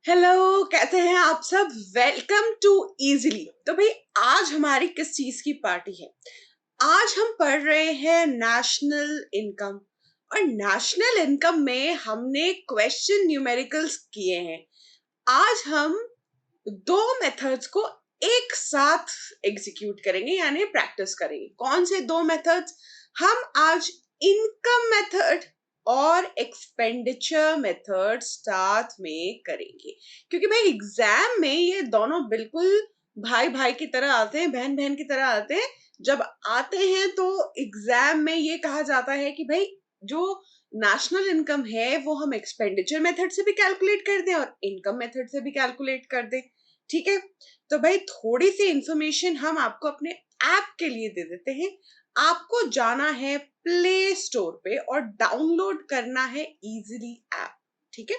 Hello, कैसे हैं आप सब। Welcome to easily. तो भाई आज हमारी किस चीज की पार्टी है। आज हम पढ़ रहे हैं नेशनल इनकम। और नेशनल इनकम में हमने क्वेश्चन न्यूमेरिकल्स किए हैं। आज हम दो मेथड्स को एक साथ एग्जीक्यूट करेंगे यानी प्रैक्टिस करेंगे। कौन से दो मेथड्स? हम आज इनकम मेथड और एक्सपेंडिचर मेथड साथ में करेंगे, क्योंकि भाई एग्जाम में ये दोनों बिल्कुल भाई भाई की तरह आते हैं, बहन बहन की तरह आते हैं। जब आते हैं तो एग्जाम में ये कहा जाता है कि भाई जो नेशनल इनकम है वो हम एक्सपेंडिचर मेथड से भी कैलकुलेट कर दें और इनकम मेथड से भी कैलकुलेट कर दें। ठीक है, तो भाई थोड़ी सी इंफॉर्मेशन हम आपको अपने ऐप के लिए दे देते हैं। आपको जाना है प्ले स्टोर पे और डाउनलोड करना है इजीली ऐप। ठीक है,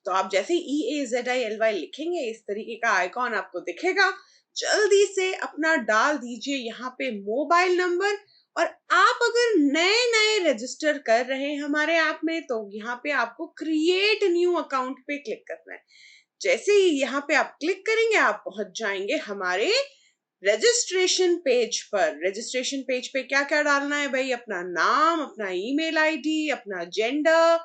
तो आप जैसे EAZILY लिखेंगे इस तरीके का आइकॉन आपको दिखेगा। जल्दी से अपना डाल दीजिए यहाँ पे मोबाइल नंबर। और आप अगर नए नए रजिस्टर कर रहे हैं हमारे ऐप में तो यहाँ पे आपको क्रिएट न्यू अकाउंट पे क्लिक करना है। जैसे ही यहाँ पे आप क्लिक करेंगे आप पहुंच जाएंगे हमारे रजिस्ट्रेशन पेज पर। रजिस्ट्रेशन पेज पे क्या क्या डालना है भाई? अपना नाम, अपना ईमेल आईडी, अपना जेंडर,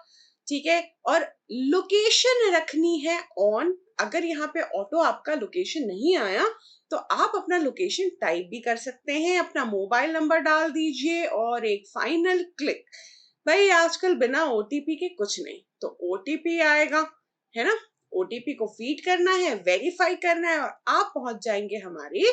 ठीक है, और लोकेशन रखनी है ऑन। अगर यहाँ पे ऑटो आपका लोकेशन नहीं आया तो आप अपना लोकेशन टाइप भी कर सकते हैं। अपना मोबाइल नंबर डाल दीजिए और एक फाइनल क्लिक। भाई आजकल बिना ओटीपी के कुछ नहीं, तो ओटीपी आएगा, है ना। ओटीपी को फीड करना है, वेरीफाई करना है और आप पहुंच जाएंगे हमारे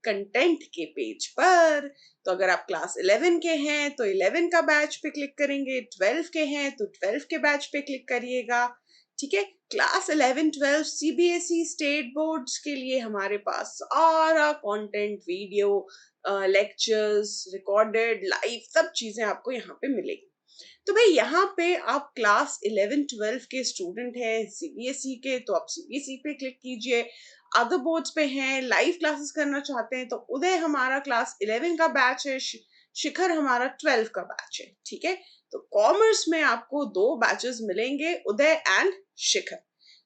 कंटेंट के पेज पर। तो अगर आप क्लास 11 के हैं तो 11 का बैच पे क्लिक करेंगे, 12 के हैं तो 12 के बैच पे क्लिक करिएगा। ठीक है, क्लास 11 12 सीबीएसई स्टेट बोर्ड्स के लिए हमारे पास सारा content, video, lectures, recorded, live, सब चीजें आपको यहाँ पे मिलेगी। तो भाई यहाँ पे आप क्लास 11 12 के स्टूडेंट हैं सीबीएसई के तो आप सीबीएसई पे क्लिक कीजिए। अदर बोर्ड्स पे हैं, लाइव क्लासेस करना चाहते हैं तो उदय हमारा क्लास 11 का बैच है, शिखर हमारा 12 का बैच है। ठीक है, तो कॉमर्स में आपको दो बैचेस मिलेंगे, उदय एंड शिखर।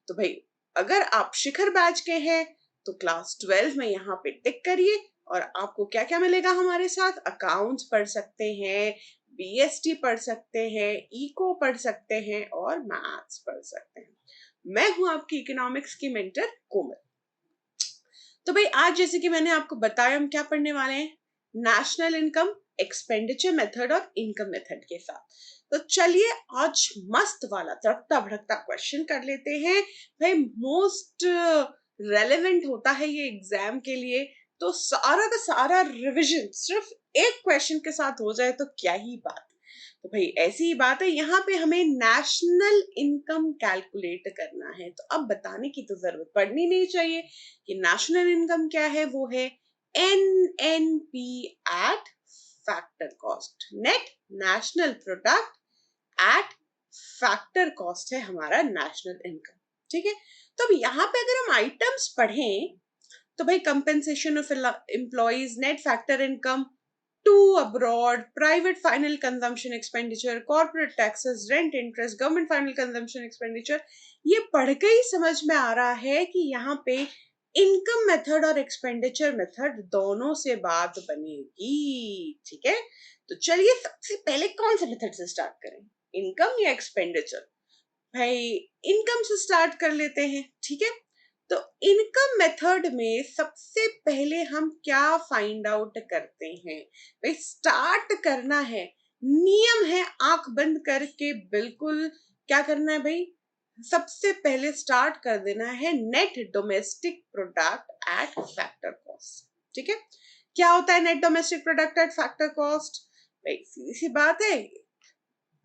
तो भाई अगर आप शिखर बैच के हैं तो क्लास 12 में यहाँ पे टिक करिए और आपको क्या क्या मिलेगा हमारे साथ? अकाउंट्स पढ़ सकते हैं, बीएसटी पढ़ सकते हैं, इको पढ़ सकते हैं और मैथ्स पढ़ सकते हैं। मैं हूं आपकी इकोनॉमिक्स की मेंटर कोमल। तो भाई आज जैसे कि मैंने आपको बताया हम क्या पढ़ने वाले हैं, नेशनल इनकम, एक्सपेंडिचर मेथड और इनकम मेथड के साथ। तो चलिए आज मस्त वाला तड़कता भड़कता क्वेश्चन कर लेते हैं। भाई मोस्ट रेलेवेंट होता है ये एग्जाम के लिए। तो सारा का सारा रिवीजन सिर्फ एक क्वेश्चन के साथ हो जाए तो क्या ही बात। तो भाई ऐसी ही बात है, यहाँ पे हमें नेशनल इनकम कैलकुलेट करना है। तो अब बताने की तो जरूरत पड़नी नहीं चाहिए कि नेशनल इनकम क्या है। वो है NNP eight factor cost, net national product at factor cost है हमारा नेशनल इनकम। ठीक है, तो अब यहाँ पे अगर हम आइटम्स पढ़ें तो भाई compensation of employees, net factor income, to abroad, private final consumption expenditure, corporate taxes, rent interest, government final consumption expenditure. ये पढ़ के ही समझ में आ रहा है कि यहाँ पे इनकम मेथड और एक्सपेंडिचर मेथड दोनों से बात बनेगी। ठीक है, तो चलिए सबसे पहले कौन से मेथड से स्टार्ट करें, इनकम या एक्सपेंडिचर? भाई इनकम से स्टार्ट कर लेते हैं। ठीक है, तो इनकम मेथड में सबसे पहले हम क्या फाइंड आउट करते हैं? भाई स्टार्ट करना है, नियम है आंख बंद करके बिल्कुल क्या करना है भाई, सबसे पहले स्टार्ट कर देना है net domestic product at factor cost. ठीक है, क्या होता है net domestic product at factor cost? भाई सीधी सी बात है,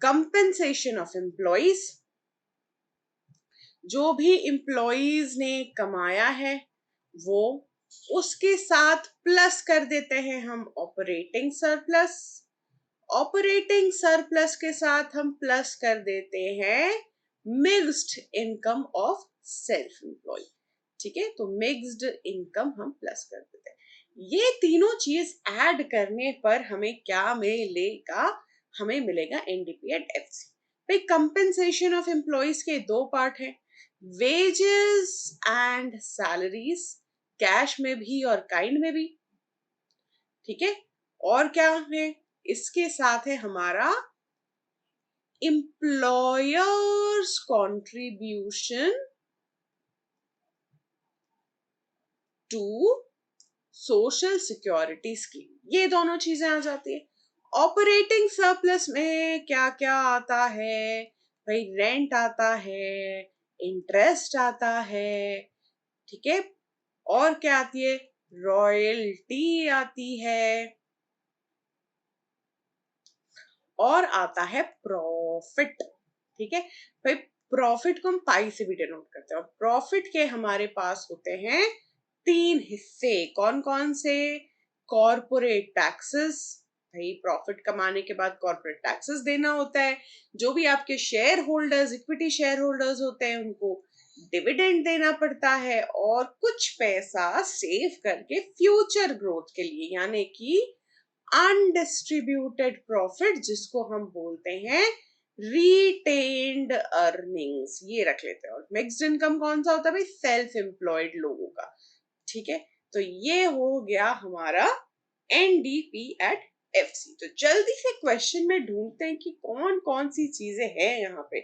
कंपेंसेशन ऑफ एम्प्लॉइज, जो भी एम्प्लॉइज ने कमाया है वो, उसके साथ प्लस कर देते हैं हम ऑपरेटिंग सरप्लस। ऑपरेटिंग सरप्लस के साथ हम प्लस कर देते हैं mixed income of self employ. ठीक है, तो मिक्स्ड इनकम हम प्लस कर देते हैं। ये तीनों चीज ऐड करने पर हमें क्या मिलेगा? हमें मिलेगा NDP एट FC। भाई कंपेंसेशन ऑफ एम्प्लॉइज के दो पार्ट है। वेजेस एंड सैलरीज, कैश में भी और काइंड में भी, ठीक है। और क्या है, इसके साथ है हमारा employers contribution to social security scheme, ये दोनों चीजें आ जाती है। ऑपरेटिंग सरप्लस में क्या क्या आता है भाई, रेंट आता है, इंटरेस्ट आता है, ठीक है। और क्या आती है, रॉयल्टी आती है, और आता है प्रॉफिट, ठीक है भाई। प्रॉफिट को हम पाई से भी डिनोट करते हैं, और प्रॉफिट के हमारे पास होते हैं तीन हिस्से, कौन कौन से, कॉरपोरेट टैक्सेस, भाई प्रॉफिट कमाने के बाद कॉरपोरेट टैक्सेस देना होता है, जो भी आपके share holders, equity share holders होते हैं उनको डिविडेंड देना पड़ता है, और कुछ पैसा सेव करके फ्यूचर ग्रोथ के लिए, यानी कि अनडिस्ट्रीब्यूटेड प्रॉफिट, जिसको हम बोलते हैं रिटेन्ड अर्निंग्स, ये रख लेते हैं। और मिक्स्ड इनकम कौन सा होता है भाई, सेल्फ एम्प्लॉयड लोगों का, ठीक है। तो ये हो गया हमारा एनडीपी एट एफसी। तो जल्दी से क्वेश्चन में ढूंढते हैं कि कौन कौन सी चीजें हैं यहाँ पे।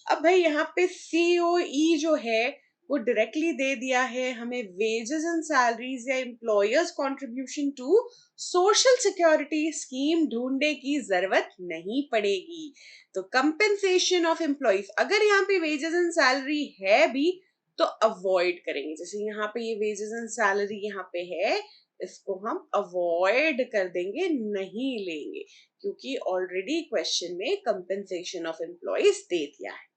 अब भाई यहाँ पे सीओई जो है वो डायरेक्टली दे दिया है हमें, वेजेस एंड सैलरीज या employers contribution to social security scheme ढूंढने की जरूरत नहीं पड़ेगी। तो कंपेंसेशन ऑफ एम्प्लॉयज, अगर यहाँ पे वेजेस एंड सैलरी है भी तो अवॉइड करेंगे, जैसे यहाँ पे ये वेजेस एंड सैलरी यहाँ पे है, इसको हम अवॉइड कर देंगे, नहीं लेंगे, क्योंकि ऑलरेडी क्वेश्चन में कंपेंसेशन ऑफ एम्प्लॉयज दे दिया है।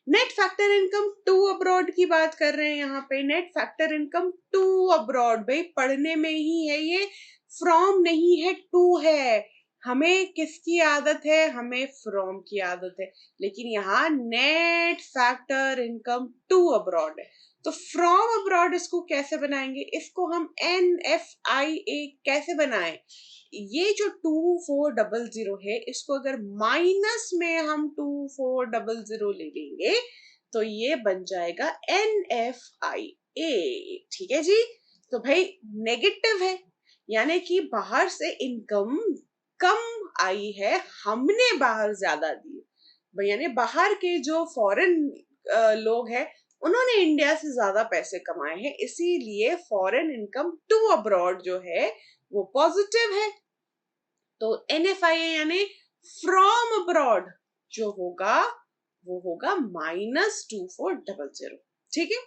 Net factor income to abroad की बात कर रहे हैं यहाँ पे, net factor income to abroad, भाई पढ़ने में ही है ये, फ्रॉम नहीं है, टू है। हमें किसकी आदत है, हमें फ्रॉम की आदत है, लेकिन यहाँ net factor income to abroad है। तो फ्रॉम अब्रॉड इसको कैसे बनाएंगे, इसको हम NFIA कैसे बनाएं, ये जो 2400 है, इसको अगर माइनस में हम 2400 ले लेंगे तो ये बन जाएगा NFIA, ठीक है जी। तो भाई नेगेटिव है, यानी कि बाहर से इनकम कम आई है, हमने बाहर ज्यादा दी, भाई यानी बाहर के जो फॉरेन लोग हैं उन्होंने इंडिया से ज्यादा पैसे कमाए हैं, इसीलिए फॉरेन इनकम टू अब्रॉड जो है वो पॉजिटिव है। तो NFIA यानी फ्रॉम अब्रॉड जो होगा वो होगा -2400, ठीक है।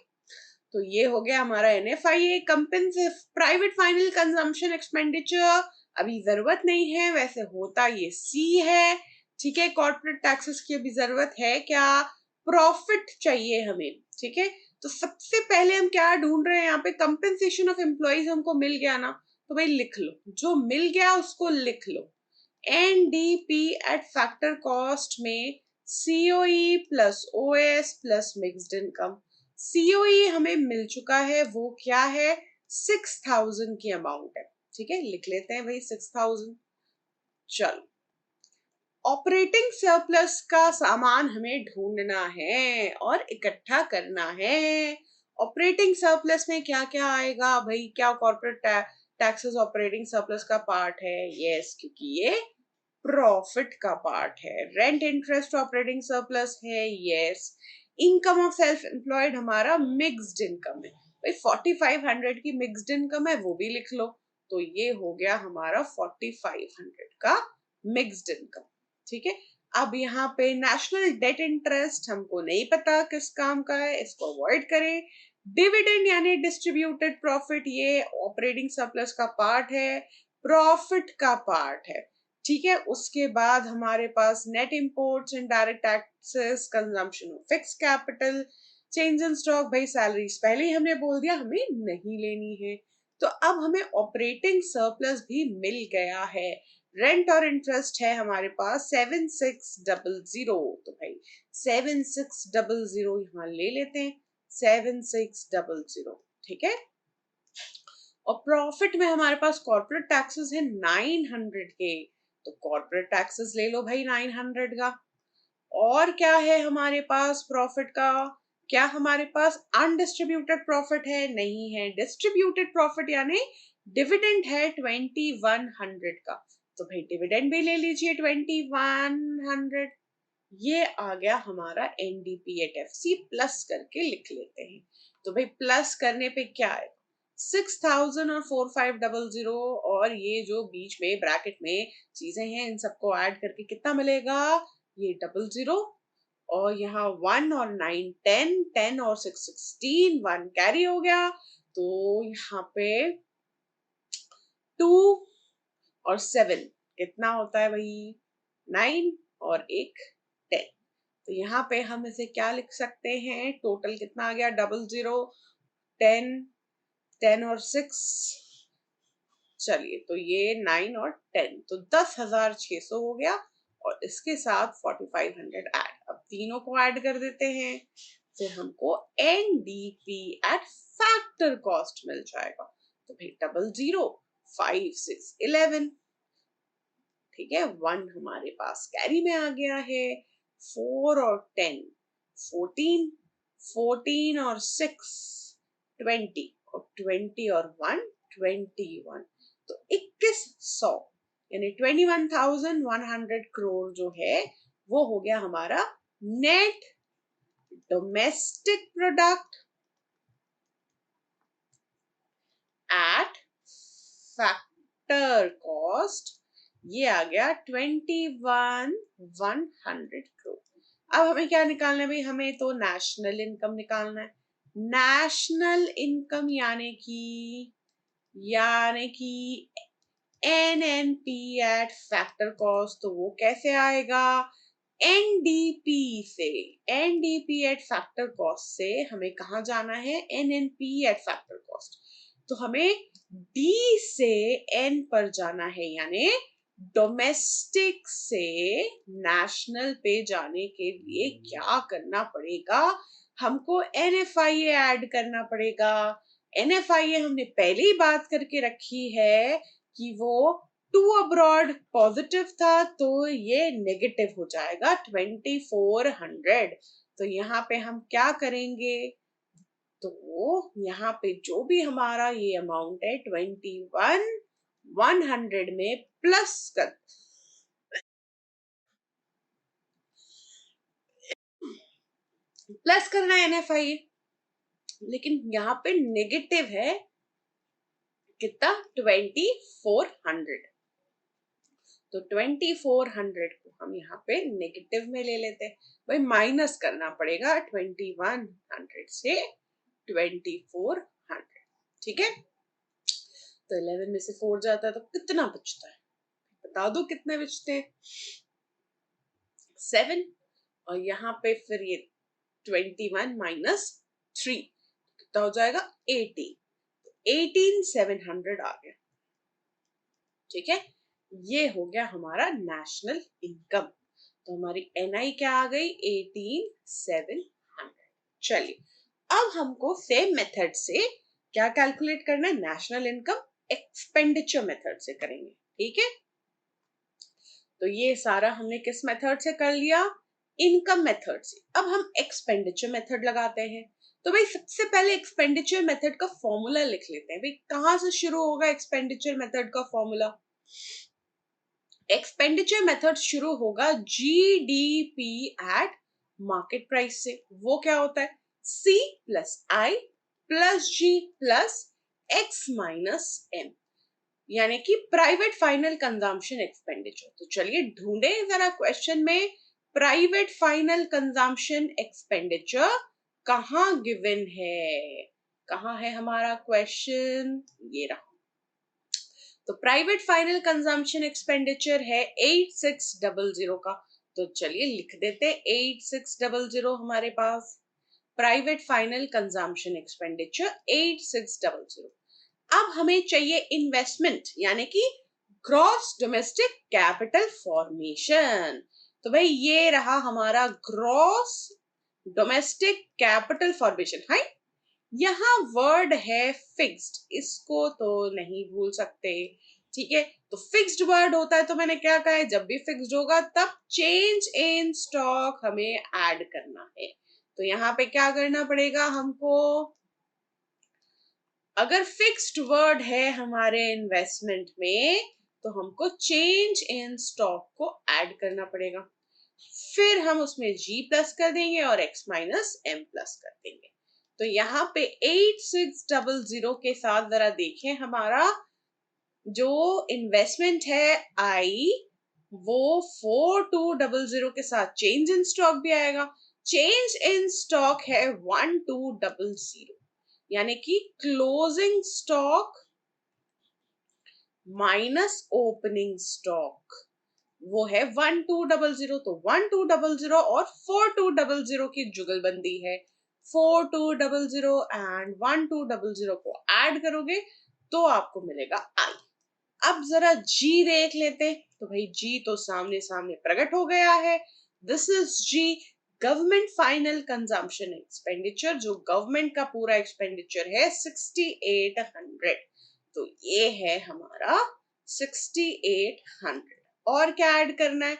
तो ये हो गया हमारा NFIA। कंपेंसे प्राइवेट फाइनल कंजम्पशन एक्सपेंडिचर अभी जरूरत नहीं है, वैसे होता ये C है, ठीक है। कॉर्पोरेट टैक्सेस की अभी जरूरत है क्या, प्रॉफिट चाहिए हमें, ठीक है। तो सबसे पहले हम क्या ढूंढ रहे हैं यहाँ पे, कंपेंसेशन ऑफ एम्प्लॉइज हमको मिल गया ना, तो भाई लिख लो, जो मिल गया उसको लिख लो। NDP एट फैक्टर कॉस्ट में COE plus OS plus mixed income, COE हमें मिल चुका है, वो क्या है, 6000 की अमाउंट है, ठीक है, लिख लेते हैं भाई 6000। चलो, ऑपरेटिंग सरप्लस का सामान हमें ढूंढना है और इकट्ठा करना है। ऑपरेटिंग सरप्लस में क्या क्या आएगा भाई, क्या कॉर्पोरेट टैक्सेस ऑपरेटिंग सरप्लस का पार्ट है, यस, क्योंकि ये प्रॉफिट का पार्ट है। रेंट इंटरेस्ट ऑपरेटिंग सरप्लस है, yes. Income of self employed हमारा मिक्स्ड इनकम है, भाई 4500 की मिक्स्ड इनकम है, वो भी लिख लो। तो ये हो गया हमारा 4500 का मिक्स्ड इनकम, ठीक है। अब यहाँ पे नेशनल डेट इंटरेस्ट हमको नहीं पता किस काम का है, इसको अवॉइड करें। डिविडेंड यानी डिस्ट्रीब्यूटेड प्रॉफिट, ये ऑपरेटिंग सरप्लस का पार्ट है, प्रॉफिट का पार्ट है, ठीक है। उसके बाद हमारे पास net imports and direct taxes, consumption of fix capital, change in stock, भाई सैलरीज पहले ही हमने बोल दिया हमें नहीं लेनी है। तो अब हमें ऑपरेटिंग सरप्लस भी मिल गया है। रेंट और इंटरेस्ट है हमारे पास 7600, तो भाई 7600 यहाँ ले लेते हैं, 7600, ठीक है। और प्रॉफिट में हमारे पास कॉर्पोरेट टैक्सेस है 900 के, तो कॉर्पोरेट टैक्सेस ले लो भाई 900 का। और क्या है हमारे पास प्रॉफिट का, क्या हमारे पास अनडिस्ट्रीब्यूटेड प्रॉफिट है? नहीं है। डिस्ट्रीब्यूटेड प्रॉफिट यानी डिविडेंड है 2100 का, तो भाई डिविडेंड भी ले लीजिए 2100। ये आ गया हमारा एनडीपीएटएफसी, प्लस करके लिख लेते हैं। तो भाई प्लस करने पे क्या है, 6000 और 4500, और ये जो बीच में ब्रैकेट में चीजें हैं इन सबको ऐड करके कितना मिलेगा, ये 00, और यहाँ 1 और 9 10, 10 और 6 16, 1 कैरी हो गया, तो यहाँ पे 2 और 7 कितना होता है भाई, 9 और एक 10। तो यहाँ पे हम इसे क्या लिख सकते हैं, टोटल कितना आ गया, 00, 10, 10 और 6, चलिए तो ये 9 और 10, तो 10,600 हो गया, और इसके साथ 4500 ऐड, अब तीनों को ऐड कर देते हैं, फिर हमको एनडीपी एट फैक्टर कॉस्ट मिल जाएगा। तो भाई 00, 5 6 11, ठीक है, 1 हमारे पास कैरी में आ गया है, 4 और 10 14, 14 और 6 20, और 20 और 1 21, तो 2100 यानी 21,100 करोड़ जो है वो हो गया हमारा net domestic product at factor cost, ये आ गया 21,100 करोड़। अब हमें क्या निकालना है भाई, हमें तो नेशनल इनकम निकालना है। नेशनल इनकम यानी कि एनएनपी एट फैक्टर कॉस्ट, तो वो कैसे आएगा, एनडीपी से, एनडीपी एट फैक्टर कॉस्ट से हमें कहा जाना है, एनएनपी एट फैक्टर कॉस्ट, तो हमें डी से एन पर जाना है, यानी डोमेस्टिक से नेशनल पे जाने के लिए क्या करना पड़ेगा, हमको एनएफआईए ऐड करना पड़ेगा। एनएफआईए हमने पहले ही बात करके रखी है कि वो टू अब्रॉड पॉजिटिव था, तो ये नेगेटिव हो जाएगा 2400। तो यहाँ पे हम क्या करेंगे, तो यहाँ पे जो भी हमारा ये अमाउंट है 21,100 में प्लस करना है एनएफआई, लेकिन यहाँ पे नेगेटिव है कितना, 2400, तो 2400 को हम यहाँ पे नेगेटिव में ले लेते हैं, भाई माइनस करना पड़ेगा 2100 से 2400, ठीक है। तो 11 में से 4 जाता है तो कितना बचता है, बता दो कितने बचते हैं, 7, और यहाँ पे फिर ये 21 माइनस 3 कितना हो जाएगा, 18, 18,700 आ गया, ठीक है। ये हो गया हमारा नेशनल इनकम, तो हमारी एनआई क्या आ गई, 18,700। चलिए अब हमको सेम मेथड से क्या कैलकुलेट करना है, नेशनल इनकम एक्सपेंडिचर मेथड से करेंगे, ठीक है। तो ये सारा हमने किस मेथड से कर लिया, इनकम मेथड से। अब हम एक्सपेंडिचर मेथड लगाते हैं, तो भाई सबसे पहले एक्सपेंडिचर मेथड का फॉर्मूला लिख लेते हैं, भाई कहां से शुरू होगा एक्सपेंडिचर मेथड का फॉर्मूला, एक्सपेंडिचर मेथड शुरू होगा जीडीपी एट मार्केट प्राइस से। वो क्या होता है, सी प्लस आई प्लस जी प्लस एक्स माइनस एम, यानी कि प्राइवेट फाइनल कंजम्पशन एक्सपेंडिचर। तो चलिए ढूंढे जरा क्वेश्चन में प्राइवेट फाइनल कंजम्पशन एक्सपेंडिचर कहाँ गिवन है, कहाँ है हमारा क्वेश्चन, ये रहा। तो प्राइवेट फाइनल कंजम्पशन एक्सपेंडिचर है 8600 का, तो चलिए लिख देते 8600 हमारे पास प्राइवेट फाइनल कंजम्पशन एक्सपेंडिचर 8600। अब हमें चाहिए इन्वेस्टमेंट यानी कि ग्रॉस डोमेस्टिक कैपिटल फॉर्मेशन, तो भाई ये रहा हमारा ग्रॉस डोमेस्टिक कैपिटल फॉर्मेशन है। यहाँ वर्ड है फिक्स्ड, इसको तो नहीं भूल सकते, ठीक है। तो फिक्स्ड वर्ड होता है, तो मैंने क्या कहा है, जब भी फिक्स्ड होगा तब चेंज इन स्टॉक हमें ऐड करना है, तो यहाँ पे क्या करना पड़ेगा हमको, अगर फिक्स्ड वर्ड है हमारे इन्वेस्टमेंट में तो हमको चेंज इन स्टॉक को ऐड करना पड़ेगा, फिर हम उसमें जी प्लस कर देंगे और एक्स माइनस एम प्लस कर देंगे। तो यहाँ पे 8600 के साथ जरा देखें, हमारा जो इन्वेस्टमेंट है आई वो 4200 के साथ चेंज इन स्टॉक भी आएगा। चेंज इन स्टॉक है 1200, यानी कि closing stock minus opening stock वो है 1200। तो 1200 और 4200 की जुगलबंदी है। 4200 एंड 1200 को ऐड करोगे तो आपको मिलेगा आई। अब जरा जी देख लेते, तो भाई जी तो सामने सामने प्रकट हो गया है। This is G, government final consumption expenditure, जो गवर्नमेंट का पूरा एक्सपेंडिचर है 6800। तो ये है हमारा 6800। और क्या ऐड करना है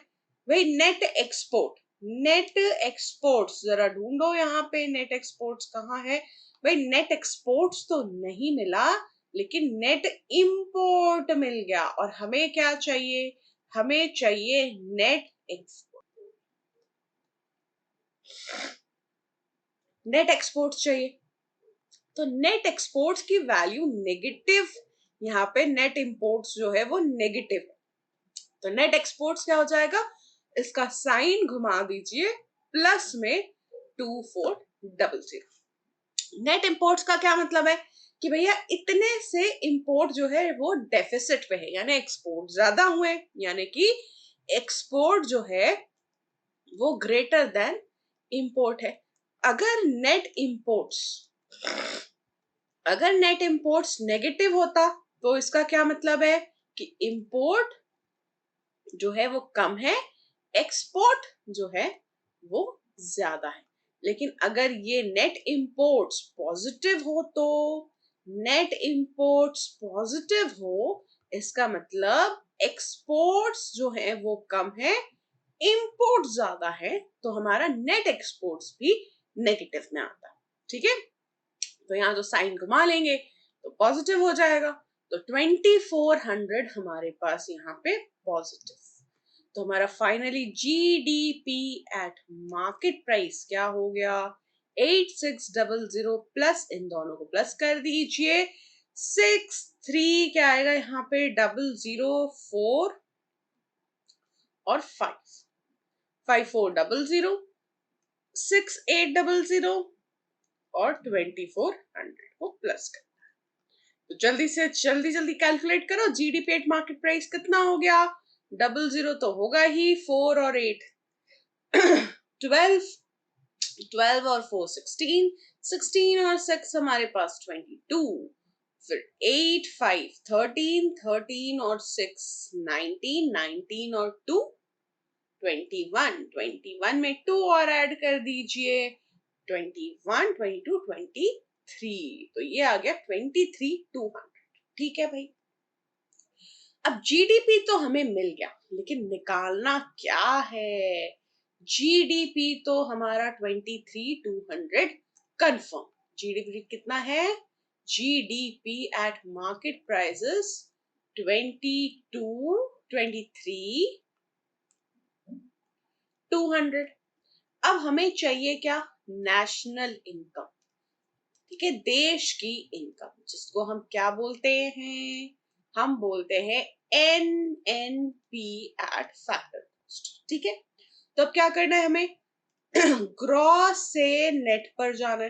भाई, नेट एक्सपोर्ट। नेट एक्सपोर्ट्स जरा ढूंढो, यहाँ पे नेट एक्सपोर्ट्स कहाँ है भाई। नेट एक्सपोर्ट्स तो नहीं मिला, लेकिन नेट इंपोर्ट मिल गया। और हमें क्या चाहिए, हमें चाहिए नेट एक्सपोर्ट। नेट एक्सपोर्ट्स चाहिए, तो नेट एक्सपोर्ट्स की वैल्यू नेगेटिव, यहाँ पे नेट इंपोर्ट्स जो है वो नेगेटिव है। तो नेट एक्सपोर्ट्स क्या हो जाएगा, इसका साइन घुमा दीजिए, प्लस में 2400। नेट इंपोर्ट्स का क्या मतलब है कि भैया इतने से इंपोर्ट जो है वो डेफिसिट पे है, यानी एक्सपोर्ट ज्यादा हुए, यानी कि एक्सपोर्ट जो है वो ग्रेटर देन इंपोर्ट है। अगर नेट इंपोर्ट्स अगर नेट इंपोर्ट्स नेगेटिव होता तो इसका क्या मतलब है कि इंपोर्ट जो है वो कम है, एक्सपोर्ट जो है वो ज्यादा है। लेकिन अगर ये नेट इंपोर्ट्स पॉजिटिव हो, तो नेट इंपोर्ट्स पॉजिटिव हो इसका मतलब एक्सपोर्ट्स जो है वो कम है, इंपोर्ट ज्यादा है, तो हमारा नेट एक्सपोर्ट्स भी नेगेटिव में आता है। ठीक है, तो यहाँ जो साइन घुमा लेंगे तो पॉजिटिव हो जाएगा। तो 2400 हमारे पास यहाँ पे पॉजिटिव। तो हमारा finally GDP at market price क्या हो गया, 8600 प्लस, इन दोनों को प्लस कर दीजिए, 63 क्या आएगा यहाँ पे, 004 और 5, 5400, 6800 और 2400 को प्लस कर। तो जल्दी से जल्दी कैलकुलेट करो, जीडीपी एट मार्केट प्राइस कितना हो गया, 00 तो होगा ही, 4 और 8 12, 12 और 4 16, 16 और 6 हमारे पास 22, फिर 8 5 13, 13 और 6 19, 19 और 2 21, 21 में 2 और ऐड कर दीजिए, 21 22 23, तो ये आ गया 23,200। ठीक है भाई, अब जीडीपी तो हमें मिल गया, लेकिन निकालना क्या है, जीडीपी तो हमारा 23,200 कंफर्म। जीडीपी कितना है, जीडीपी एट मार्केट प्राइसेस 23,200। अब हमें चाहिए क्या, नेशनल इनकम। ठीक है, देश की इनकम, जिसको हम क्या बोलते हैं, हम बोलते हैं एनएनपी एट फैक्टर कॉस्ट। ठीक है, तो अब क्या करना है हमें, ग्रॉस से नेट पर जाना है।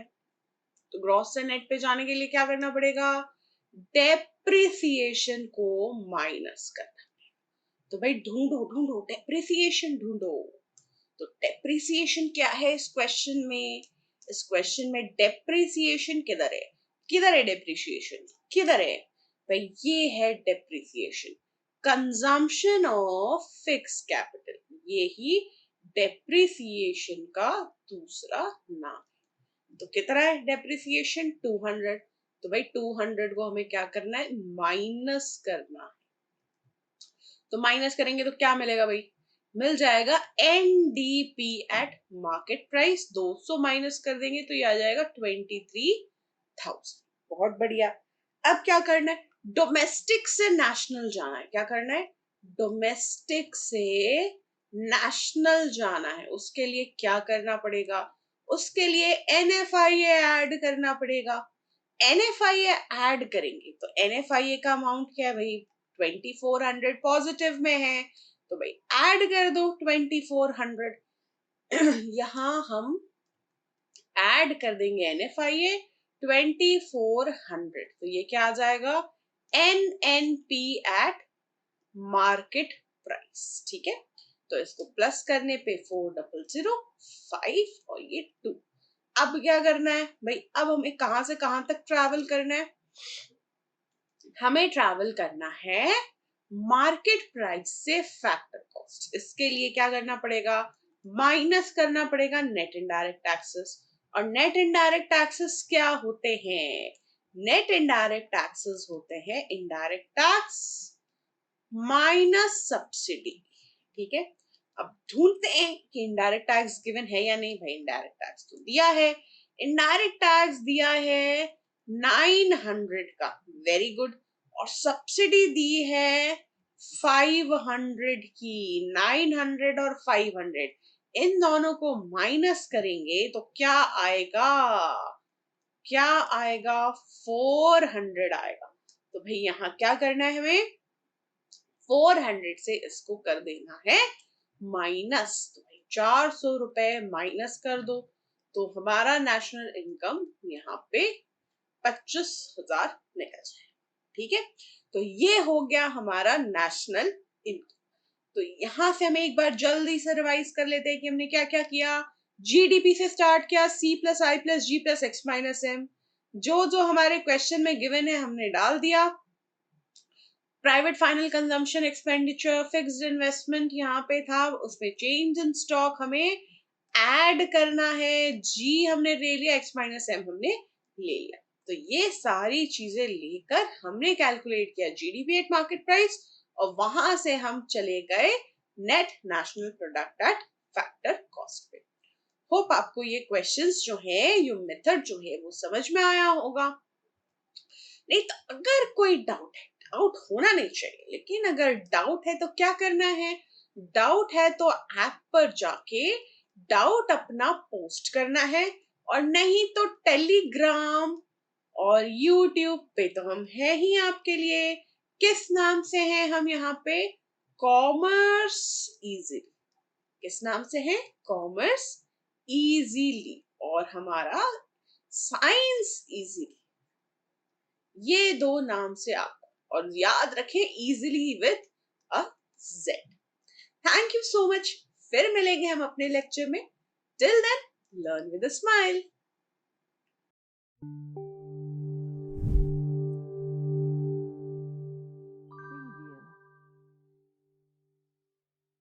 तो ग्रॉस से नेट पे जाने के लिए क्या करना पड़ेगा, डेप्रिसिएशन को माइनस करना। तो भाई ढूंढो ढूंढो डेप्रिसिएशन ढूंढो। तो डेप्रिसिएशन क्या है इस क्वेश्चन में, इस क्वेश्चन में डेप्रिसिएशन किधर है, किधर है डेप्रिसिएशन, किधर है भाई, ये है depreciation, consumption of fix capital, ये ही डेप्रिसिएशन का दूसरा नाम। तो कितना है डेप्रिसिएशन, 200। तो भाई 200 को हमें क्या करना है, माइनस करना है। तो माइनस करेंगे तो क्या मिलेगा भाई, मिल जाएगा NDP eight market price. 200 minus कर देंगे तो ये आ जाएगा 23,000। बहुत बढ़िया। अब क्या करना है, डोमेस्टिक से नेशनल जाना है। क्या करना है, डोमेस्टिक से नेशनल जाना है। उसके लिए क्या करना पड़ेगा, उसके लिए NFIA ऐड करना पड़ेगा। NFIA ऐड करेंगे तो NFIA का अमाउंट क्या है भाई, 2400 पॉजिटिव में है, तो भाई ऐड कर दो 2400। यहां हम ऐड कर देंगे NFIA 2400, तो ये क्या आ जाएगा, NNP एट मार्केट प्राइस। ठीक है, तो इसको प्लस करने पे 4005 और ये 2। अब क्या करना है भाई, अब हमें कहां से कहां तक ट्रैवल करना है, हमें ट्रैवल करना है मार्केट प्राइस से फैक्टर कॉस्ट। इसके लिए क्या करना पड़ेगा, माइनस करना पड़ेगा नेट इनडायरेक्ट टैक्सेस। और नेट इनडायरेक्ट टैक्सेस क्या होते हैं, नेट इनडायरेक्ट टैक्सेस होते हैं इनडायरेक्ट टैक्स माइनस सब्सिडी। ठीक है, अब ढूंढते हैं कि इनडायरेक्ट टैक्स गिवन है या नहीं। भाई इनडायरेक्ट टैक्स तो दिया है, इनडायरेक्ट टैक्स दिया है 900 का, वेरी गुड। और सब्सिडी दी है 500 की। 900 और 500 इन दोनों को माइनस करेंगे तो क्या आएगा, क्या आएगा, 400 आएगा। तो भाई यहाँ क्या करना है, हमें 400 से इसको कर देना है माइनस। तो भाई 400 रुपए माइनस कर दो तो हमारा नेशनल इनकम यहाँ पे 25,000 निकल जाए। ठीक है, तो ये हो गया हमारा नेशनल इनकम। तो यहां से हमें एक बार जल्दी से रिवाइज कर लेते हैं कि हमने क्या क्या किया। GDP से स्टार्ट किया, C+I+G+X-M, जो जो हमारे क्वेश्चन में गिवन है हमने डाल दिया। Private final consumption expenditure, fixed investment यहाँ पे था, उसमें चेंज इन स्टॉक हमें ऐड करना है। G हमने ले लिया, X-M हमने ले लिया। तो ये सारी चीजें लेकर हमने कैलकुलेट किया GDP एट मार्केट प्राइस, और वहां से हम चले गए net national product at factor cost पे। होप आपको ये क्वेश्चंस जो है, ये मेथड जो है वो समझ में आया होगा। नहीं तो अगर कोई डाउट है, डाउट होना नहीं चाहिए, लेकिन अगर डाउट है तो क्या करना है, डाउट है तो ऐप पर जाके डाउट अपना पोस्ट करना है, और नहीं तो टेलीग्राम और यूट्यूब पे तो हम है ही आपके लिए। किस नाम से हैं हम यहाँ पे, कॉमर्स इजीली। किस नाम से है, कॉमर्स इजीली, और हमारा साइंस इजीली। ये दो नाम से आप, और याद रखें easily with a Z. Thank you so much, फिर मिलेंगे हम अपने लेक्चर में। Till then learn with a smile.